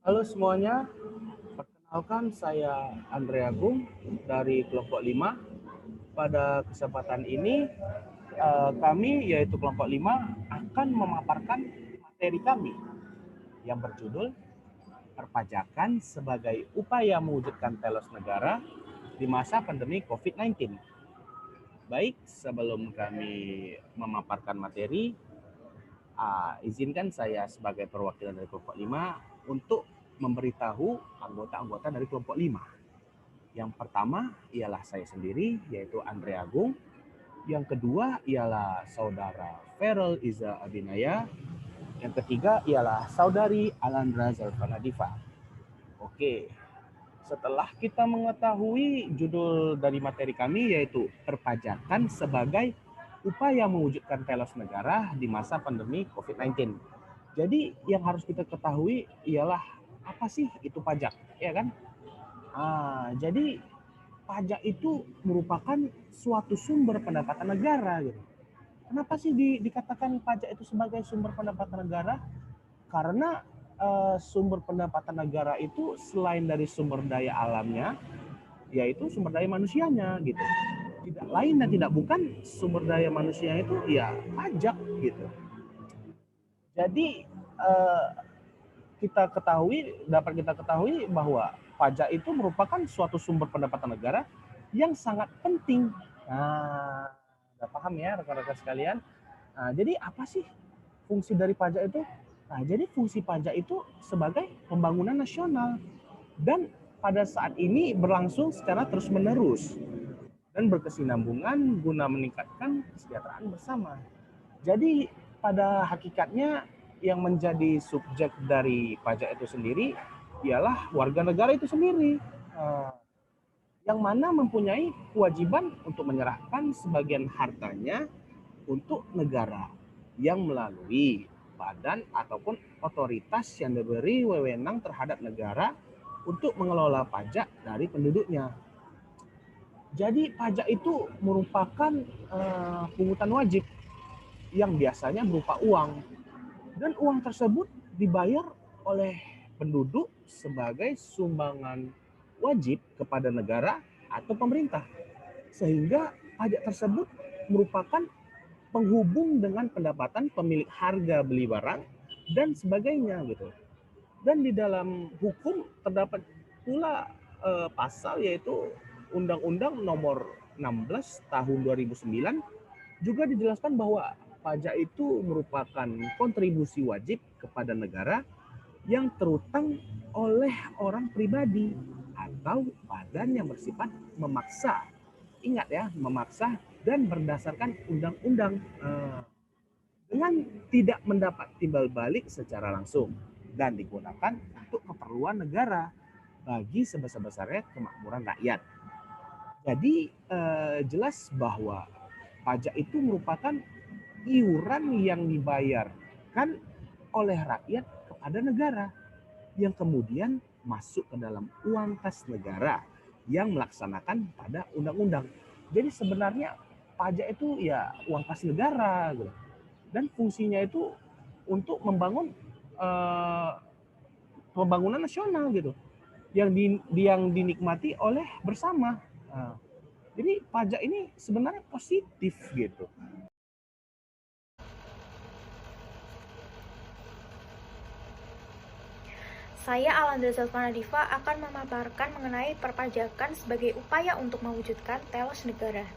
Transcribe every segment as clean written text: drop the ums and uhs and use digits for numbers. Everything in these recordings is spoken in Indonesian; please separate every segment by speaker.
Speaker 1: Halo semuanya, perkenalkan saya Andre Agung dari kelompok 5. Pada kesempatan ini kami yaitu kelompok 5 akan memaparkan materi kami yang berjudul perpajakan sebagai upaya mewujudkan telos negara di masa pandemi COVID-19. Baik, sebelum kami memaparkan materi, izinkan saya sebagai perwakilan dari kelompok 5 untuk memberitahu anggota-anggota dari kelompok 5. Yang pertama ialah saya sendiri, yaitu Andre Agung. Yang kedua ialah saudara Feral Iza Abinaya. Yang ketiga ialah saudari Alandra Zalfana Diva. Oke, setelah kita mengetahui judul dari materi kami yaitu perpajakan sebagai upaya mewujudkan telos negara di masa pandemi COVID-19. Jadi yang harus kita ketahui ialah apa sih itu pajak, ya kan? Jadi pajak itu merupakan suatu sumber pendapatan negara gitu. Kenapa sih dikatakan pajak itu sebagai sumber pendapatan negara? Karena sumber pendapatan negara itu selain dari sumber daya alamnya, yaitu sumber daya manusianya gitu. Tidak lain dan tidak bukan sumber daya manusia itu ya pajak gitu. Jadi eh, dapat kita ketahui bahwa pajak itu merupakan suatu sumber pendapatan negara yang sangat penting. Nah, udah paham ya rekan-rekan sekalian? Nah, jadi apa sih fungsi dari pajak itu? Nah, jadi fungsi pajak itu sebagai pembangunan nasional dan pada saat ini berlangsung secara terus-menerus dan berkesinambungan guna meningkatkan kesejahteraan bersama. Jadi pada hakikatnya yang menjadi subjek dari pajak itu sendiri ialah warga negara itu sendiri, yang mana mempunyai kewajiban untuk menyerahkan sebagian hartanya untuk negara yang melalui badan ataupun otoritas yang diberi wewenang terhadap negara untuk mengelola pajak dari penduduknya. Jadi pajak itu merupakan pungutan wajib yang biasanya berupa uang, dan uang tersebut dibayar oleh penduduk sebagai sumbangan wajib kepada negara atau pemerintah, sehingga pajak tersebut merupakan penghubung dengan pendapatan pemilik harga beli barang dan sebagainya gitu. Dan di dalam hukum terdapat pula pasal yaitu Undang-Undang Nomor 16 Tahun 2009 juga dijelaskan bahwa pajak itu merupakan kontribusi wajib kepada negara yang terutang oleh orang pribadi atau badan yang bersifat memaksa. Ingat ya, memaksa dan berdasarkan undang-undang dengan tidak mendapat timbal balik secara langsung dan digunakan untuk keperluan negara bagi sebesar-besarnya kemakmuran rakyat. Jadi jelas bahwa pajak itu merupakan iuran yang dibayarkan oleh rakyat kepada negara yang kemudian masuk ke dalam uang kas negara yang melaksanakan pada undang-undang. Jadi sebenarnya pajak itu ya uang kas negara gitu. Dan fungsinya itu untuk membangun eh, pembangunan nasional gitu yang dinikmati oleh bersama. Nah, jadi pajak ini sebenarnya positif gitu.
Speaker 2: Saya Alandra Zalfana Diva akan memaparkan mengenai perpajakan sebagai upaya untuk mewujudkan telos negara.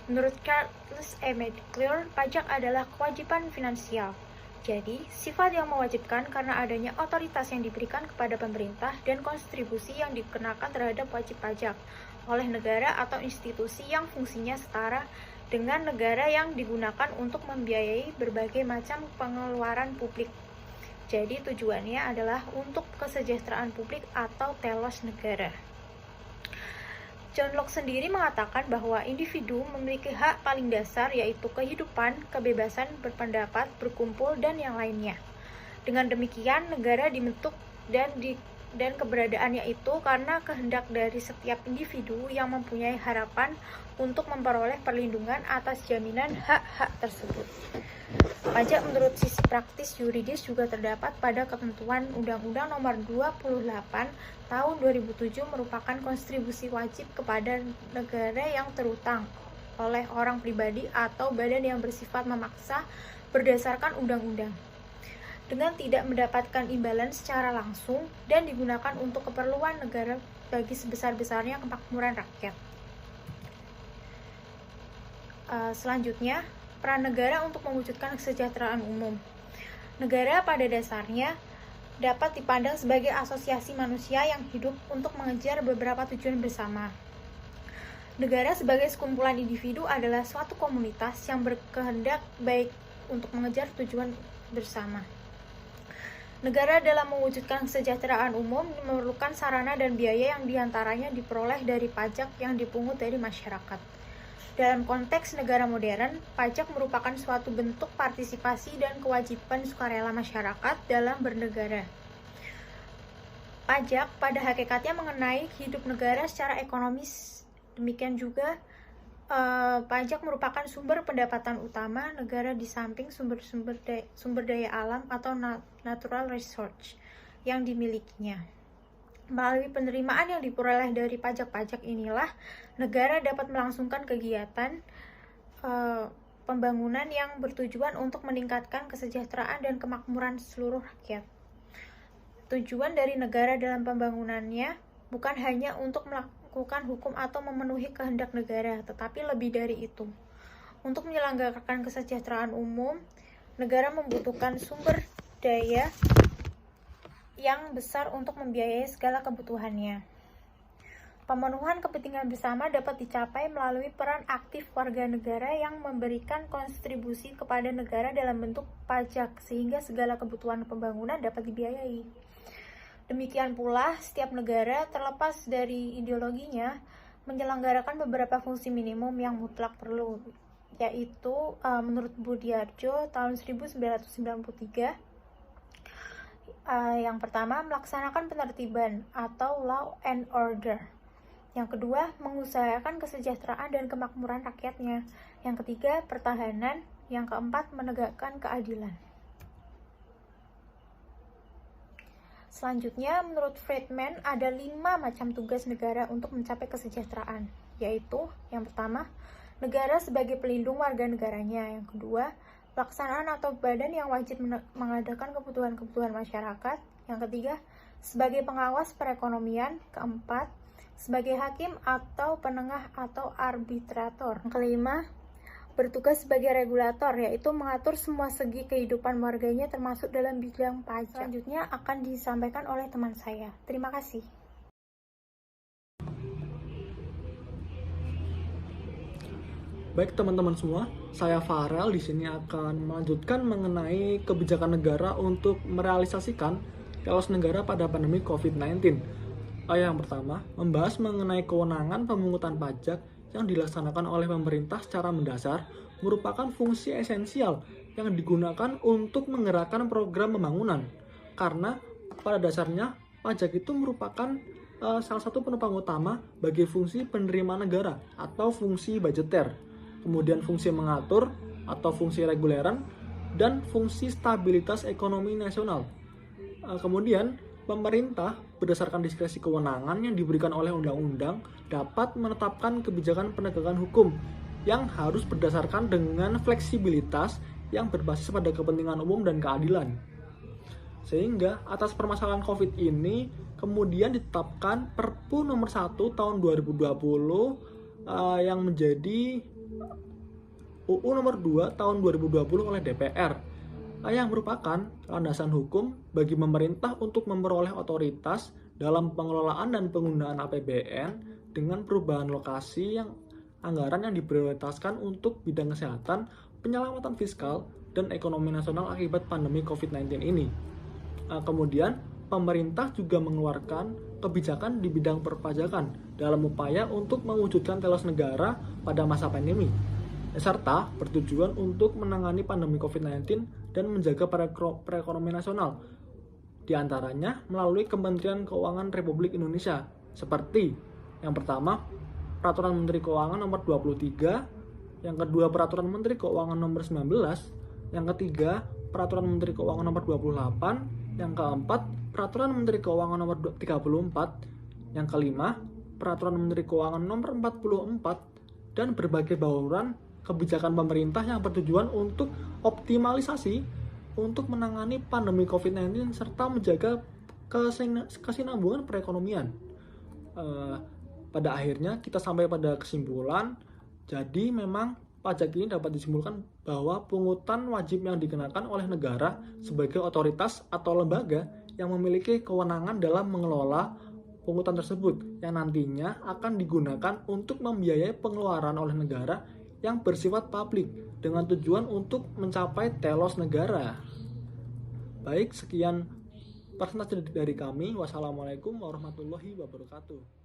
Speaker 2: Menurut Charles E. McClure, pajak adalah kewajiban finansial. Jadi, sifat yang mewajibkan karena adanya otoritas yang diberikan kepada pemerintah dan kontribusi yang dikenakan terhadap wajib pajak oleh negara atau institusi yang fungsinya setara dengan negara yang digunakan untuk membiayai berbagai macam pengeluaran publik. Jadi tujuannya adalah untuk kesejahteraan publik atau telos negara. John Locke sendiri mengatakan bahwa individu memiliki hak paling dasar yaitu kehidupan, kebebasan berpendapat, berkumpul, dan yang lainnya. Dengan demikian, negara dibentuk dan dan keberadaannya itu karena kehendak dari setiap individu yang mempunyai harapan untuk memperoleh perlindungan atas jaminan hak-hak tersebut. Pajak menurut sisi praktis yuridis juga terdapat pada ketentuan Undang-Undang Nomor 28 Tahun 2007 merupakan kontribusi wajib kepada negara yang terutang oleh orang pribadi atau badan yang bersifat memaksa berdasarkan undang-undang, dengan tidak mendapatkan imbalan secara langsung dan digunakan untuk keperluan negara bagi sebesar-besarnya kemakmuran rakyat. Selanjutnya, peran negara untuk mewujudkan kesejahteraan umum. Negara pada dasarnya dapat dipandang sebagai asosiasi manusia yang hidup untuk mengejar beberapa tujuan bersama. Negara sebagai sekumpulan individu adalah suatu komunitas yang berkehendak baik untuk mengejar tujuan bersama. Negara dalam mewujudkan kesejahteraan umum memerlukan sarana dan biaya yang diantaranya diperoleh dari pajak yang dipungut dari masyarakat. Dalam konteks negara modern, pajak merupakan suatu bentuk partisipasi dan kewajiban sukarela masyarakat dalam bernegara. Pajak pada hakikatnya mengenai hidup negara secara ekonomis. Demikian juga, pajak merupakan sumber pendapatan utama negara di samping sumber daya alam atau natural resource yang dimilikinya. Melalui penerimaan yang diperoleh dari pajak-pajak inilah, negara dapat melangsungkan kegiatan pembangunan yang bertujuan untuk meningkatkan kesejahteraan dan kemakmuran seluruh rakyat. Tujuan dari negara dalam pembangunannya bukan hanya untuk melakukan hukum atau memenuhi kehendak negara, tetapi lebih dari itu. Untuk menyelenggarakan kesejahteraan umum, negara membutuhkan sumber daya yang besar untuk membiayai segala kebutuhannya. Pemenuhan kepentingan bersama dapat dicapai melalui peran aktif warga negara yang memberikan kontribusi kepada negara dalam bentuk pajak, sehingga segala kebutuhan pembangunan dapat dibiayai. Demikian pula, setiap negara, terlepas dari ideologinya, menyelenggarakan beberapa fungsi minimum yang mutlak perlu, yaitu menurut Budiarjo tahun 1993, yang pertama, melaksanakan penertiban atau law and order. Yang kedua, mengusahakan kesejahteraan dan kemakmuran rakyatnya. Yang ketiga, pertahanan. Yang keempat, menegakkan keadilan. Selanjutnya, menurut Friedman, ada 5 macam tugas negara untuk mencapai kesejahteraan, yaitu yang pertama, negara sebagai pelindung warga negaranya. Yang kedua, pelaksanaan atau badan yang wajib mengadakan kebutuhan-kebutuhan masyarakat. Yang ketiga, sebagai pengawas perekonomian. Keempat, sebagai hakim atau penengah atau arbitrator. Yang kelima, bertugas sebagai regulator, yaitu mengatur semua segi kehidupan warganya termasuk dalam bidang pajak. Selanjutnya akan disampaikan oleh teman saya. Terima kasih.
Speaker 3: Baik teman-teman semua, saya Farel di sini akan melanjutkan mengenai kebijakan negara untuk merealisasikan telos negara pada pandemi COVID-19. Yang pertama, membahas mengenai kewenangan pemungutan pajak yang dilaksanakan oleh pemerintah secara mendasar merupakan fungsi esensial yang digunakan untuk menggerakkan program pembangunan. Karena pada dasarnya pajak itu merupakan salah satu penopang utama bagi fungsi penerimaan negara atau fungsi budgeter. Kemudian fungsi mengatur atau fungsi reguleran, dan fungsi stabilitas ekonomi nasional. Kemudian pemerintah berdasarkan diskresi kewenangan yang diberikan oleh undang-undang dapat menetapkan kebijakan penegakan hukum yang harus berdasarkan dengan fleksibilitas yang berbasis pada kepentingan umum dan keadilan. Sehingga atas permasalahan COVID ini kemudian ditetapkan Perpu nomor 1 tahun 2020 yang menjadi UU nomor 2 tahun 2020 oleh DPR, yang merupakan landasan hukum bagi pemerintah untuk memperoleh otoritas dalam pengelolaan dan penggunaan APBN dengan perubahan lokasi yang anggaran yang diprioritaskan untuk bidang kesehatan, penyelamatan fiskal, dan ekonomi nasional akibat pandemi COVID-19 ini. Kemudian, pemerintah juga mengeluarkan kebijakan di bidang perpajakan dalam upaya untuk mewujudkan telos negara pada masa pandemi, serta bertujuan untuk menangani pandemi COVID-19 dan menjaga perekonomian nasional. Di antaranya melalui Kementerian Keuangan Republik Indonesia, seperti yang pertama, Peraturan Menteri Keuangan Nomor 23, yang kedua Peraturan Menteri Keuangan Nomor 19, yang ketiga Peraturan Menteri Keuangan Nomor 28, yang keempat Peraturan Menteri Keuangan Nomor 34, yang kelima Peraturan Menteri Keuangan Nomor 44, dan berbagai bauran kebijakan pemerintah yang bertujuan untuk optimalisasi untuk menangani pandemi COVID-19 serta menjaga kesinambungan perekonomian. Pada akhirnya kita sampai pada kesimpulan, jadi memang pajak ini dapat disimpulkan bahwa pungutan wajib yang dikenakan oleh negara sebagai otoritas atau lembaga yang memiliki kewenangan dalam mengelola pungutan tersebut yang nantinya akan digunakan untuk membiayai pengeluaran oleh negara yang bersifat publik dengan tujuan untuk mencapai telos negara. Baik, sekian presentasi dari kami. Wassalamualaikum warahmatullahi wabarakatuh.